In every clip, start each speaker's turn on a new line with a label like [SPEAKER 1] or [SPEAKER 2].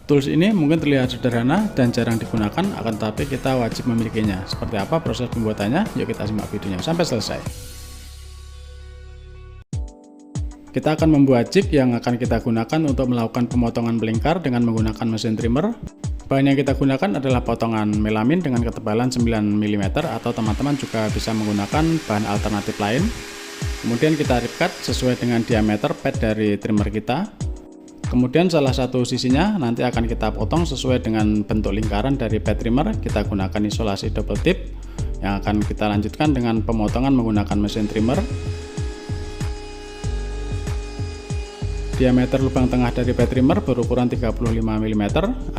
[SPEAKER 1] Tools ini mungkin terlihat sederhana dan jarang digunakan, akan tetapi kita wajib memilikinya. Seperti apa proses pembuatannya? Yuk kita simak videonya sampai selesai. Kita akan membuat jig yang akan kita gunakan untuk melakukan pemotongan melingkar dengan menggunakan mesin trimmer. Bahan yang kita gunakan adalah potongan melamin dengan ketebalan 9 mm, atau teman-teman juga bisa menggunakan bahan alternatif lain. Kemudian kita rip cut sesuai dengan diameter pad dari trimmer kita. Kemudian salah satu sisinya nanti akan kita potong sesuai dengan bentuk lingkaran dari pad trimmer. Kita gunakan isolasi double tip yang akan kita lanjutkan dengan pemotongan menggunakan mesin trimmer. Diameter lubang tengah dari pad trimmer berukuran 35 mm,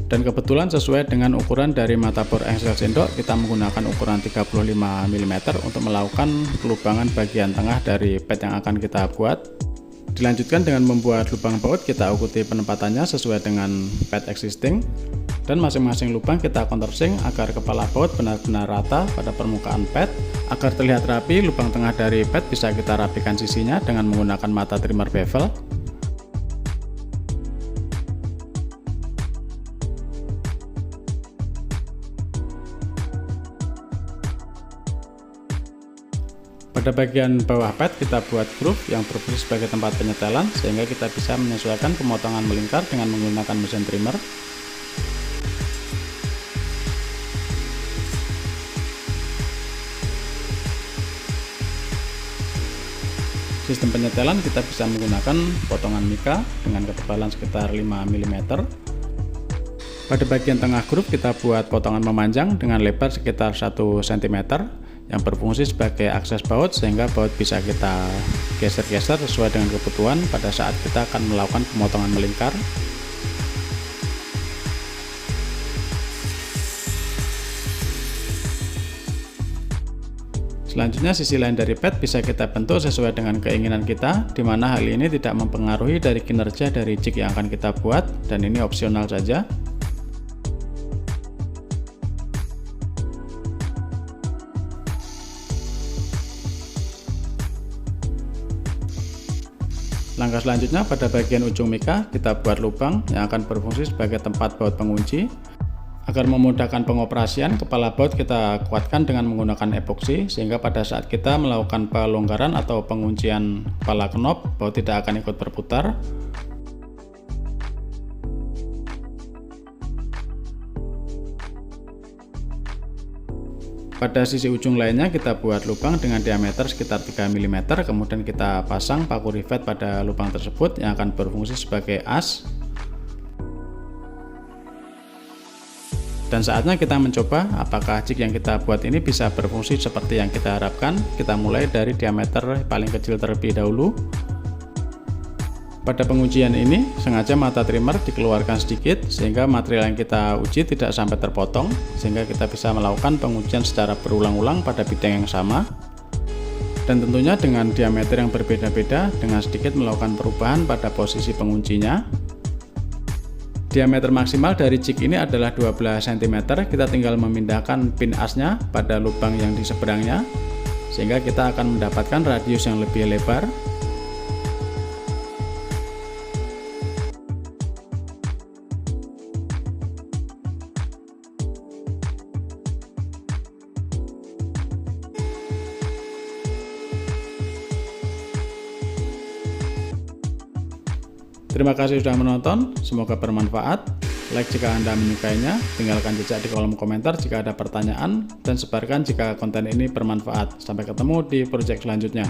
[SPEAKER 1] dan kebetulan sesuai dengan ukuran dari mata bor engsel sendok, kita menggunakan ukuran 35 mm untuk melakukan kelubangan bagian tengah dari pad yang akan kita buat. Dilanjutkan dengan membuat lubang baut, kita ikuti penempatannya sesuai dengan pad existing, dan masing-masing lubang kita countersink agar kepala baut benar-benar rata pada permukaan pad. Agar terlihat rapi, lubang tengah dari pad bisa kita rapikan sisinya dengan menggunakan mata trimmer bevel. Pada bagian bawah pad kita buat groove yang berfungsi sebagai tempat penyetelan, sehingga kita bisa menyesuaikan pemotongan melingkar dengan menggunakan mesin trimmer. Sistem penyetelan kita bisa menggunakan potongan mika dengan ketebalan sekitar 5 mm. Pada bagian tengah groove kita buat potongan memanjang dengan lebar sekitar 1 cm. Yang berfungsi sebagai akses baut, sehingga baut bisa kita geser-geser sesuai dengan kebutuhan pada saat kita akan melakukan pemotongan melingkar. Selanjutnya sisi lain dari pad bisa kita bentuk sesuai dengan keinginan kita, di mana hal ini tidak mempengaruhi dari kinerja dari jig yang akan kita buat, dan ini opsional saja. Langkah selanjutnya, pada bagian ujung mika kita buat lubang yang akan berfungsi sebagai tempat baut pengunci. Agar memudahkan pengoperasian, kepala baut kita kuatkan dengan menggunakan epoksi, sehingga pada saat kita melakukan pelonggaran atau penguncian kepala knob, baut tidak akan ikut berputar. Pada sisi ujung lainnya kita buat lubang dengan diameter sekitar 3 mm, kemudian kita pasang paku rivet pada lubang tersebut yang akan berfungsi sebagai as. Dan saatnya kita mencoba apakah jig yang kita buat ini bisa berfungsi seperti yang kita harapkan. Kita mulai dari diameter paling kecil terlebih dahulu. Pada pengujian ini sengaja mata trimmer dikeluarkan sedikit sehingga material yang kita uji tidak sampai terpotong, sehingga kita bisa melakukan pengujian secara berulang-ulang pada bidang yang sama, dan tentunya dengan diameter yang berbeda-beda dengan sedikit melakukan perubahan pada posisi penguncinya. Diameter maksimal dari jig ini adalah 12 cm. Kita tinggal memindahkan pin asnya pada lubang yang di seberangnya, sehingga kita akan mendapatkan radius yang lebih lebar. Terima kasih sudah menonton, semoga bermanfaat. Like jika Anda menyukainya, tinggalkan jejak di kolom komentar jika ada pertanyaan, dan sebarkan jika konten ini bermanfaat. Sampai ketemu di project selanjutnya.